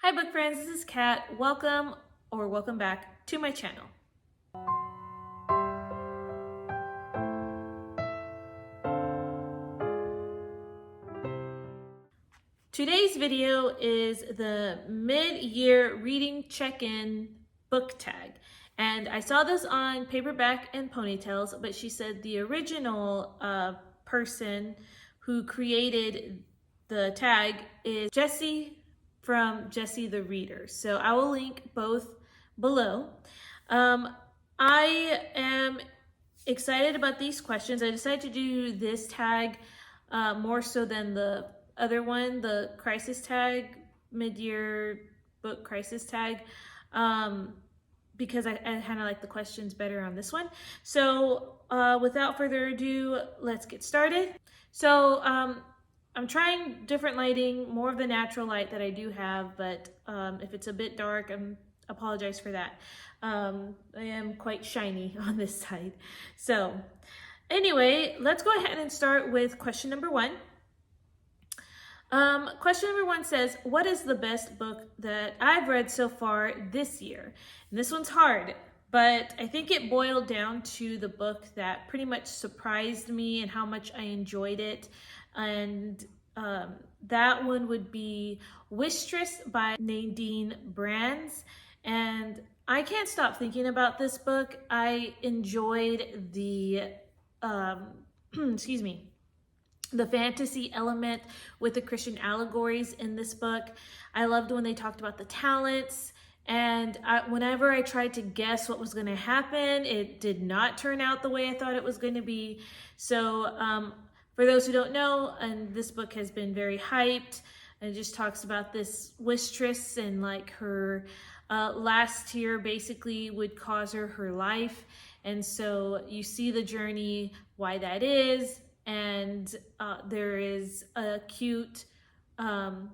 Hi book friends, this is Kat. Welcome back to my channel. Today's video is the mid-year reading check-in book tag. And I saw this on Paperback and Ponytails, but she said the original person who created the tag is Jessie from Jessie the Reader. So I will link both below. I am excited about these questions. I decided to do this tag more so than the other one, the crisis tag, mid-year book crisis tag, because I kind of like the questions better on this one. So without further ado, let's get started. So I'm trying different lighting, more of the natural light that I do have, but if it's a bit dark, I apologize for that. I am quite shiny on this side. So anyway, let's go ahead and start with question number one. Question number one says, what is the best book that I've read so far this year? And this one's hard, but I think it boiled down to the book that pretty much surprised me and how much I enjoyed it. And that one would be Wistress by Nadine Brands. And I can't stop thinking about this book. I enjoyed the, the fantasy element with the Christian allegories in this book. I loved when they talked about the talents, and whenever I tried to guess what was going to happen, it did not turn out the way I thought it was going to be. So for those who don't know, and this book has been very hyped, and it just talks about this Wistress and like her last year basically would cause her life. And so you see the journey, why that is. And there is a cute and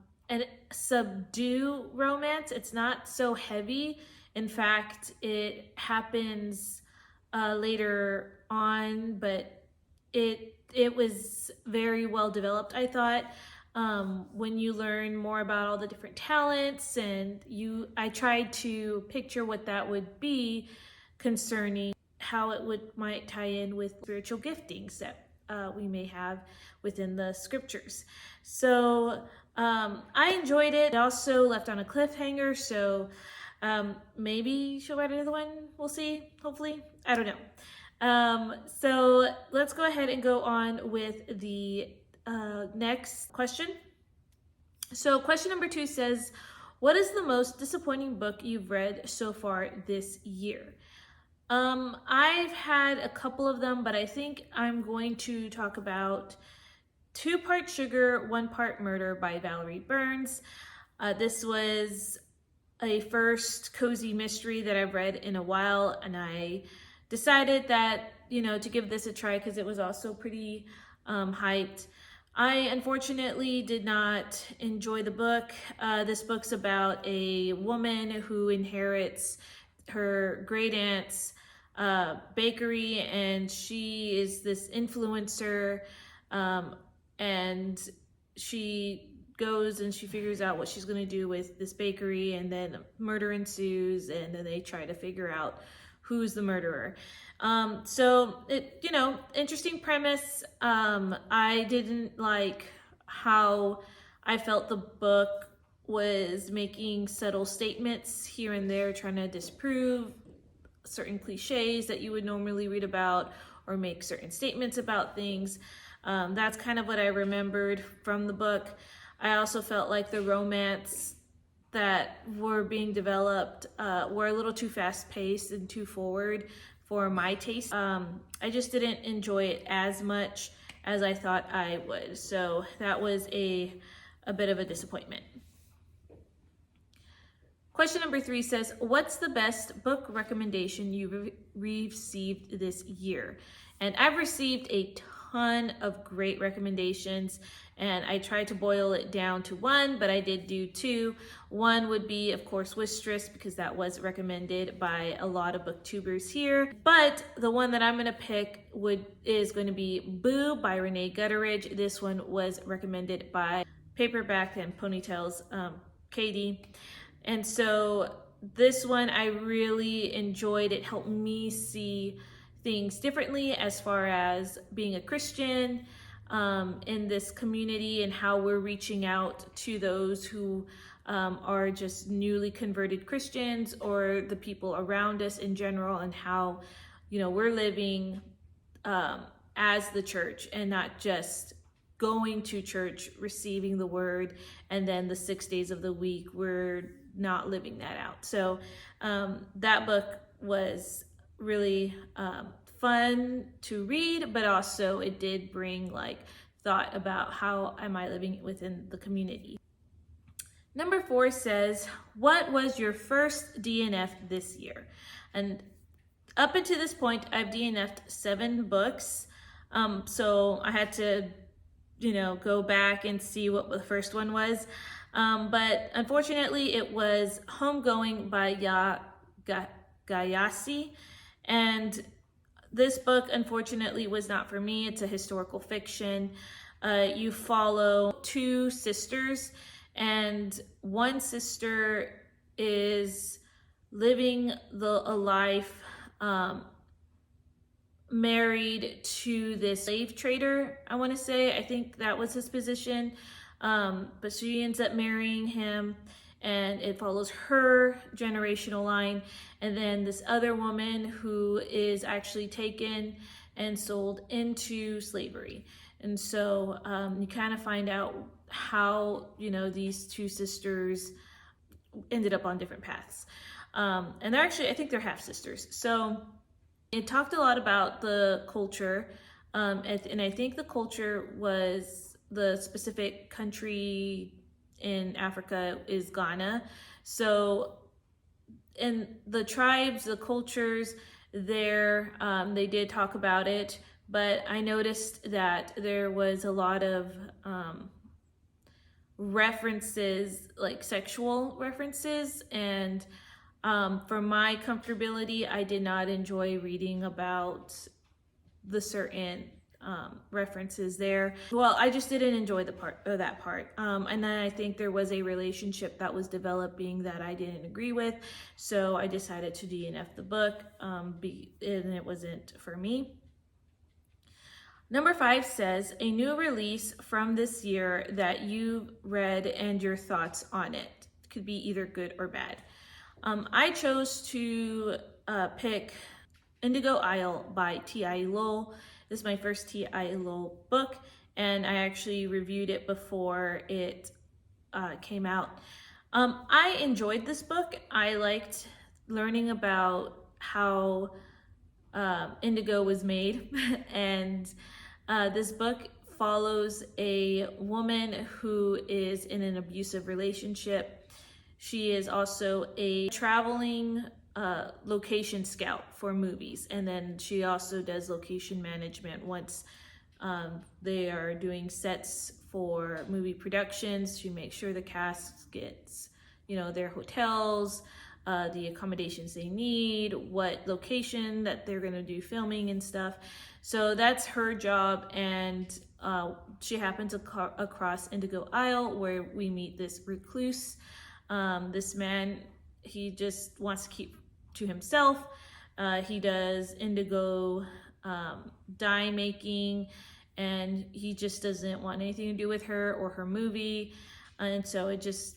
subdue romance. It's not so heavy. In fact, it happens later on, but it was very well developed, I thought. When you learn more about all the different talents, and I tried to picture what that would be concerning how it might tie in with spiritual giftings that we may have within the scriptures. So I enjoyed it. It also left on a cliffhanger, so maybe she'll write another one. We'll see, hopefully. I don't know. So let's go ahead and go on with the next question. So question number two says, what is the most disappointing book you've read so far this year? I've had a couple of them, but I think I'm going to talk about 2 Part Sugar, 1 Part Murder by Valerie Burns. This was a first cozy mystery that I've read in a while, and I decided that, to give this a try because it was also pretty hyped. I unfortunately did not enjoy the book. This book's about a woman who inherits her great aunt's bakery, and she is this influencer, and she goes and she figures out what she's going to do with this bakery, and then murder ensues, and then they try to figure out who's the murderer. So it, interesting premise. I didn't like how I felt the book was making subtle statements here and there, trying to disprove certain cliches that you would normally read about or make certain statements about things. That's kind of what I remembered from the book. I also felt like the romance that were being developed were a little too fast-paced and too forward for my taste. I just didn't enjoy it as much as I thought I would. So that was a bit of a disappointment. Question number 3 says, what's the best book recommendation you've received this year? And I've received a ton of great recommendations, and I tried to boil it down to 1, but I did do 2. 1 would be, of course, Wistress, because that was recommended by a lot of booktubers here. But the one that I'm going to pick is going to be Boo by Renee Gutteridge. This one was recommended by Paperback and Ponytails Katie. And so this one I really enjoyed. It helped me see things differently as far as being a Christian in this community and how we're reaching out to those who are just newly converted Christians or the people around us in general, and how, you know, we're living as the church and not just going to church, receiving the word, and then the 6 days of the week we're not living that out. So that book was really fun to read, but also it did bring like thought about how am I living within the community. Number 4 says, what was your first DNF this year? And up until this point, I've DNF'd 7 books. So I had to, you know, go back and see what the first one was. But unfortunately, it was Homegoing by Gayasi. And this book, unfortunately, was not for me. It's a historical fiction. You follow 2 sisters, and one sister is living a life married to this slave trader, I want to say. I think that was his position. But she ends up marrying him, and it follows her generational line. And then this other woman who is actually taken and sold into slavery. And so you kind of find out how, you know, these 2 sisters ended up on different paths. And they're actually, I think they're half sisters. So it talked a lot about the culture. And I think the culture was the specific country in Africa is Ghana. So in the tribes, the cultures there, they did talk about it, but I noticed that there was a lot of references, like sexual references, and for my comfortability, I did not enjoy reading about the certain references there. Well, I just didn't enjoy that part. And then I think there was a relationship that was developing that I didn't agree with, so I decided to DNF the book, and it wasn't for me. Number 5 says, a new release from this year that you've read and your thoughts on it. Could be either good or bad. I chose to pick Indigo Isle by T.I. Lowell. This is my first T.I. Lowell book, and I actually reviewed it before it came out. I enjoyed this book. I liked learning about how indigo was made, and this book follows a woman who is in an abusive relationship. She is also a traveling location scout for movies, and then she also does location management once they are doing sets for movie productions. She makes sure the cast gets, you know, their hotels, the accommodations they need, what location that they're going to do filming and stuff. So that's her job, and she happens across Indigo Isle, where we meet this recluse. This man, he just wants to keep to himself. He does indigo dye making, and he just doesn't want anything to do with her or her movie. And so it just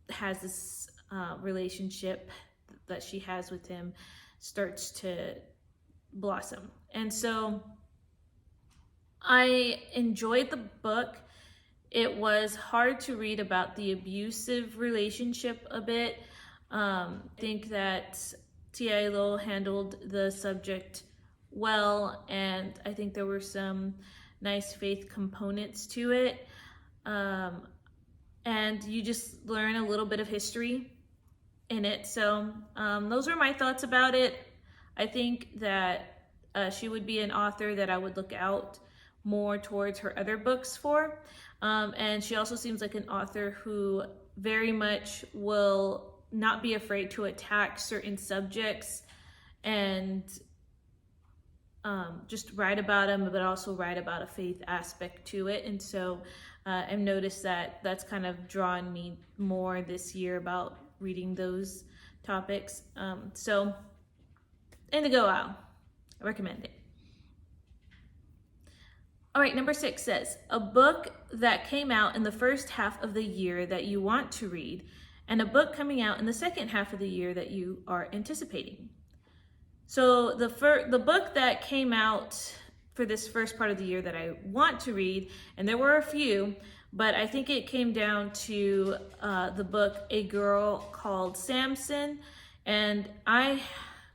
has this relationship that she has with him starts to blossom. And so I enjoyed the book. It was hard to read about the abusive relationship a bit. I think that T.I. Lowell handled the subject well, and I think there were some nice faith components to it. And you just learn a little bit of history in it. So those are my thoughts about it. I think that she would be an author that I would look out more towards her other books for. And she also seems like an author who very much will not be afraid to attack certain subjects and just write about them, but also write about a faith aspect to it. And so I've noticed that that's kind of drawn me more this year about reading those topics. So Indigo Owl, I recommend it. All right, number 6 says, a book that came out in the first half of the year that you want to read, and a book coming out in the second half of the year that you are anticipating. So the book that came out for this first part of the year that I want to read, and there were a few, but I think it came down to the book A Girl Called Samson, and I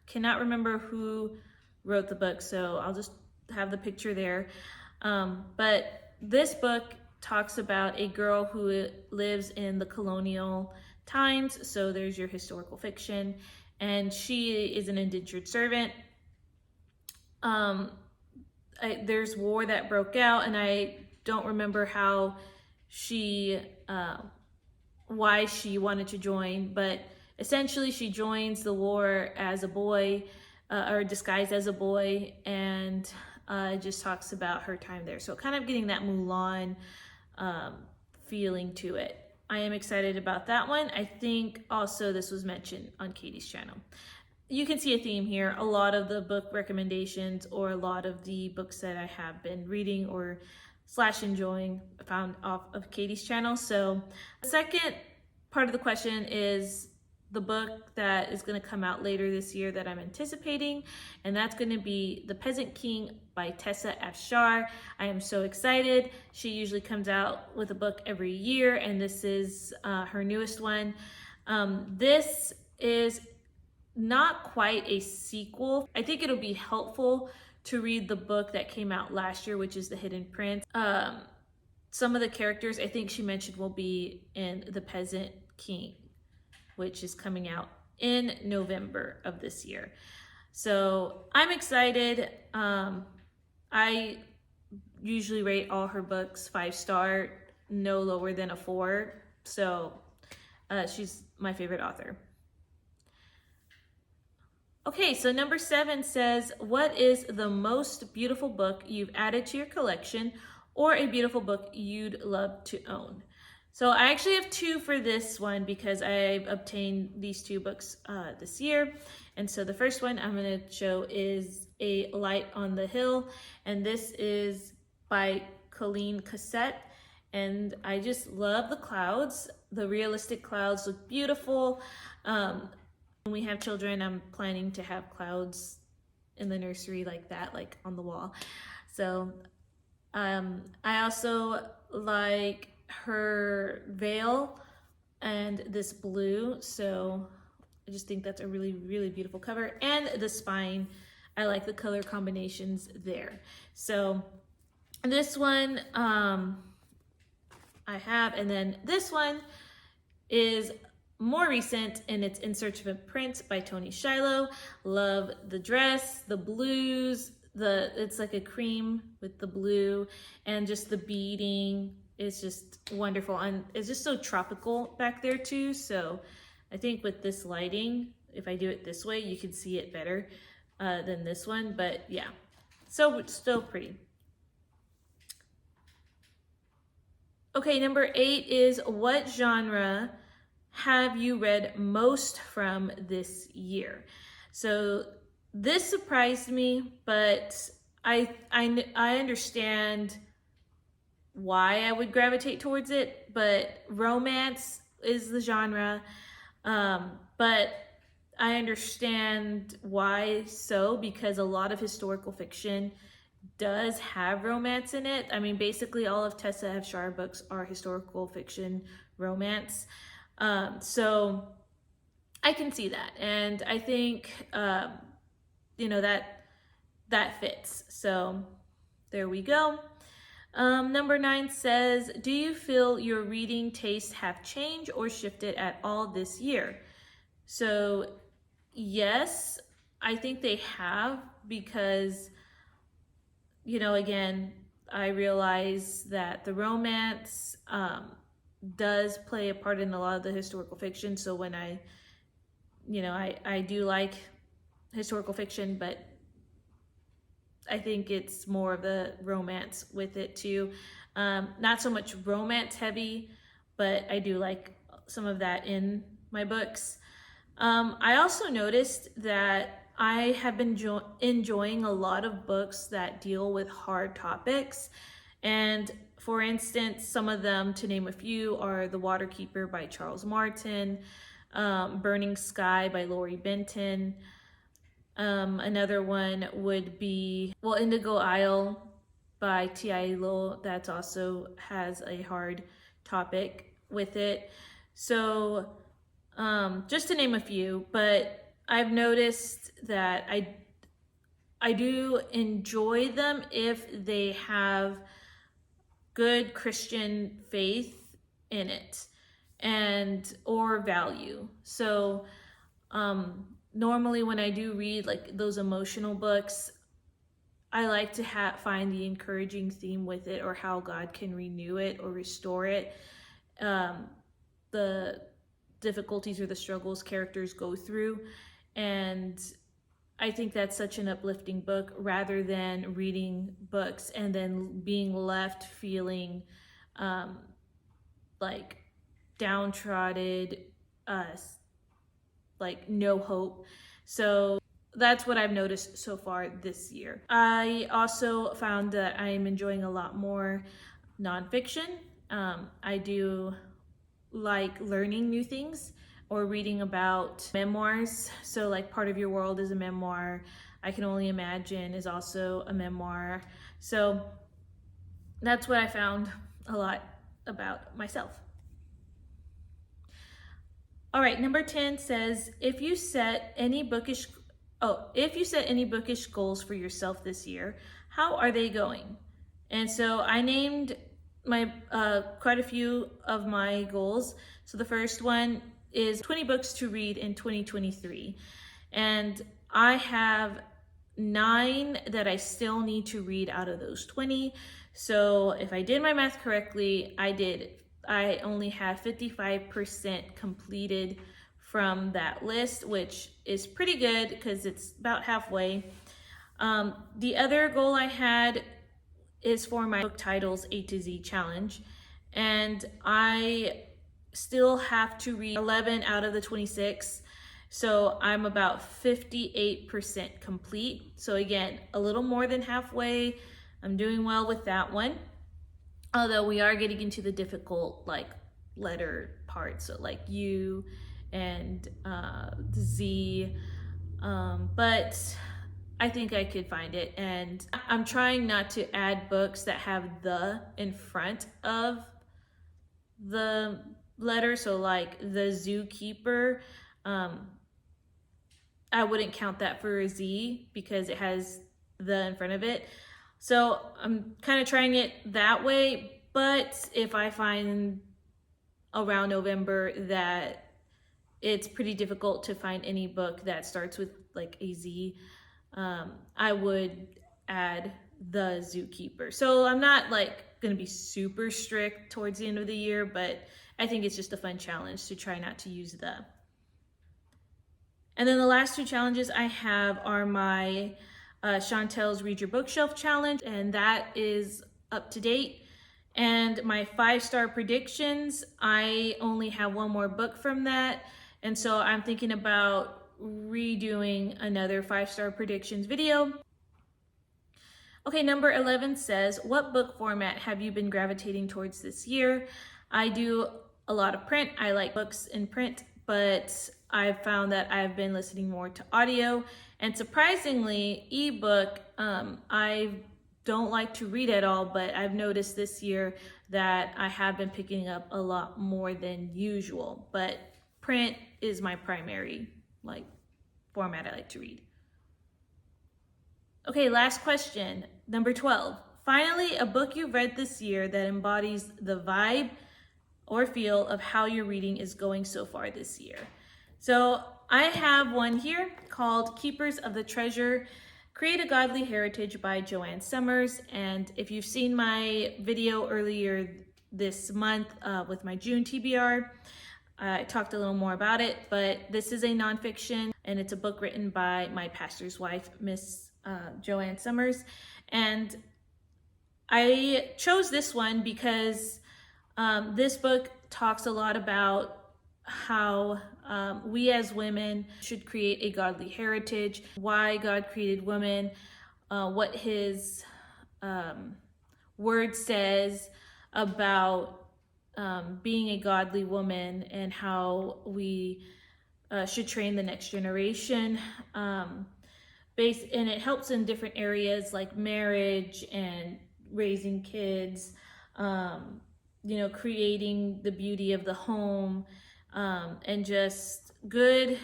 cannot remember who wrote the book, so I'll just have the picture there. But this book talks about a girl who lives in the colonial times, so there's your historical fiction, and she is an indentured servant. There's war that broke out, and I don't remember how she, why she wanted to join, but essentially she joins the war as a boy, or disguised as a boy, and it just talks about her time there. So kind of getting that Mulan feeling to it. I am excited about that one. I think also this was mentioned on Katie's channel. You can see a theme here. A lot of the book recommendations or a lot of the books that I have been reading or / enjoying found off of Katie's channel. So the second part of the question is the book that is going to come out later this year that I'm anticipating, and that's going to be The Peasant King by Tessa Afshar. I am so excited. She usually comes out with a book every year, and this is her newest one. This is not quite a sequel. I think it'll be helpful to read the book that came out last year, which is The Hidden Prince. Some of the characters I think she mentioned will be in The Peasant King, which is coming out in November of this year. So I'm excited. I usually rate all her books 5-star, no lower than a 4. So she's my favorite author. Okay, so number 7 says, what is the most beautiful book you've added to your collection or a beautiful book you'd love to own? So I actually have 2 for this one because I've obtained these 2 books this year. And so the first one I'm going to show is A Light on the Hill. And this is by Colleen Cassette. And I just love the clouds. The realistic clouds look beautiful. When we have children, I'm planning to have clouds in the nursery like that, like on the wall. So I also like her veil and this blue, so I just think that's a really, really beautiful cover. And the spine, I like the color combinations there. So this one I have, and then this one is more recent, and it's In Search of a Prince by Toni Shiloh. Love the dress, the blues, it's like a cream with the blue, and just the beading is just wonderful, and it's just so tropical back there too. So I think with this lighting, if I do it this way, you can see it better than this one. But yeah, so it's still pretty. Okay, number 8 is, what genre have you read most from this year? So this surprised me, but I understand why I would gravitate towards it, but romance is the genre. But I understand why so, because a lot of historical fiction does have romance in it. I mean, basically all of Tessa Afshar books are historical fiction romance. So I can see that. And I think, you know, that fits. So there we go. Number 9 says, do you feel your reading tastes have changed or shifted at all this year? So yes, I think they have, because, you know, again, I realize that the romance does play a part in a lot of the historical fiction. So when I do like historical fiction, but I think it's more of the romance with it too. Not so much romance heavy, but I do like some of that in my books. I also noticed that I have been enjoying a lot of books that deal with hard topics. And for instance, some of them, to name a few, are The Waterkeeper by Charles Martin, Burning Sky by Laurie Benton. Another one would be, well, Indigo Isle by T.I. Lowell. That also has a hard topic with it. So just to name a few, but I've noticed that I do enjoy them if they have good Christian faith in it and or value. So normally when I do read like those emotional books, I like to find the encouraging theme with it, or how God can renew it or restore it. The difficulties or the struggles characters go through. And I think that's such an uplifting book, rather than reading books and then being left feeling like downtrodden, like no hope. So that's what I've noticed so far this year. I also found that I'm enjoying a lot more nonfiction. I do like learning new things or reading about memoirs. So like Part of Your World is a memoir. I Can Only Imagine is also a memoir. So that's what I found a lot about myself. All right, number 10 says, if you set any bookish goals for yourself this year, how are they going? And so I named my quite a few of my goals. So the first one is 20 books to read in 2023. And I have 9 that I still need to read out of those 20. So if I did my math correctly, I only have 55% completed from that list, which is pretty good because it's about halfway. The other goal I had is for my book titles A to Z challenge, and I still have to read 11 out of the 26, so I'm about 58% complete. So again, a little more than halfway. I'm doing well with that one, although we are getting into the difficult like letter parts, so like U and Z, but I think I could find it. And I'm trying not to add books that have the in front of the letter. So like The Zookeeper, I wouldn't count that for a Z because it has the in front of it. So I'm kind of trying it that way. But if I find around November that it's pretty difficult to find any book that starts with like a Z, I would add The Zookeeper. So I'm not like going to be super strict towards the end of the year, but I think it's just a fun challenge to try not to use the. And then the last 2 challenges I have are my Chantel's Read Your Bookshelf challenge, and that is up to date. And my 5-star predictions, I only have 1 more book from that. And so I'm thinking about redoing another 5-star predictions video. Okay, number 11 says, what book format have you been gravitating towards this year? I do a lot of print. I like books in print, but I've found that I've been listening more to audio. And surprisingly, ebook, I don't like to read at all, but I've noticed this year that I have been picking up a lot more than usual. But print is my primary format I like to read. Okay, last question, number 12. Finally, a book you've read this year that embodies the vibe or feel of how your reading is going so far this year. So I have one here called Keepers of the Treasure, Create a Godly Heritage by Joanne Summers. And if you've seen my video earlier this month with my June TBR, I talked a little more about it, but this is a nonfiction and it's a book written by my pastor's wife, Miss Joanne Summers. And I chose this one because this book talks a lot about how we as women should create a godly heritage, why God created women, what his word says about being a godly woman, and how we should train the next generation. And it helps in different areas like marriage and raising kids, creating the beauty of the home, and just good,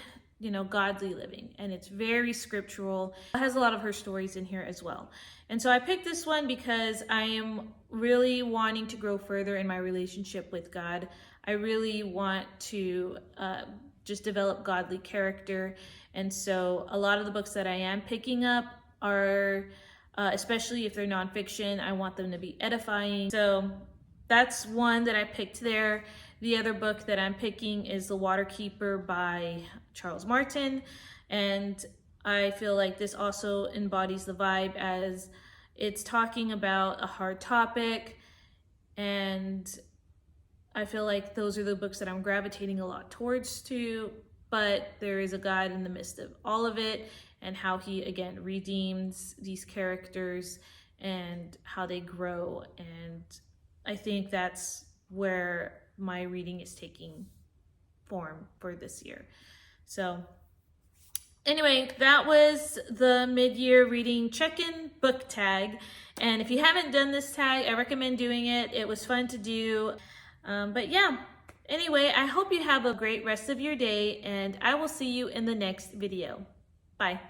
godly living. And it's very scriptural. It has a lot of her stories in here as well. And so I picked this one because I am really wanting to grow further in my relationship with God. I really want to just develop godly character. And so a lot of the books that I am picking up are, especially if they're nonfiction, I want them to be edifying. So that's one that I picked there. The other book that I'm picking is The Waterkeeper by Charles Martin. And I feel like this also embodies the vibe, as it's talking about a hard topic. And I feel like those are the books that I'm gravitating a lot towards too. But there is a God in the midst of all of it, and how he, again, redeems these characters and how they grow. And I think that's where my reading is taking form for this year. So anyway, that was the mid-year reading check-in book tag. And if you haven't done this tag, I recommend doing it. It was fun to do. But yeah, anyway, I hope you have a great rest of your day, and I will see you in the next video. Bye.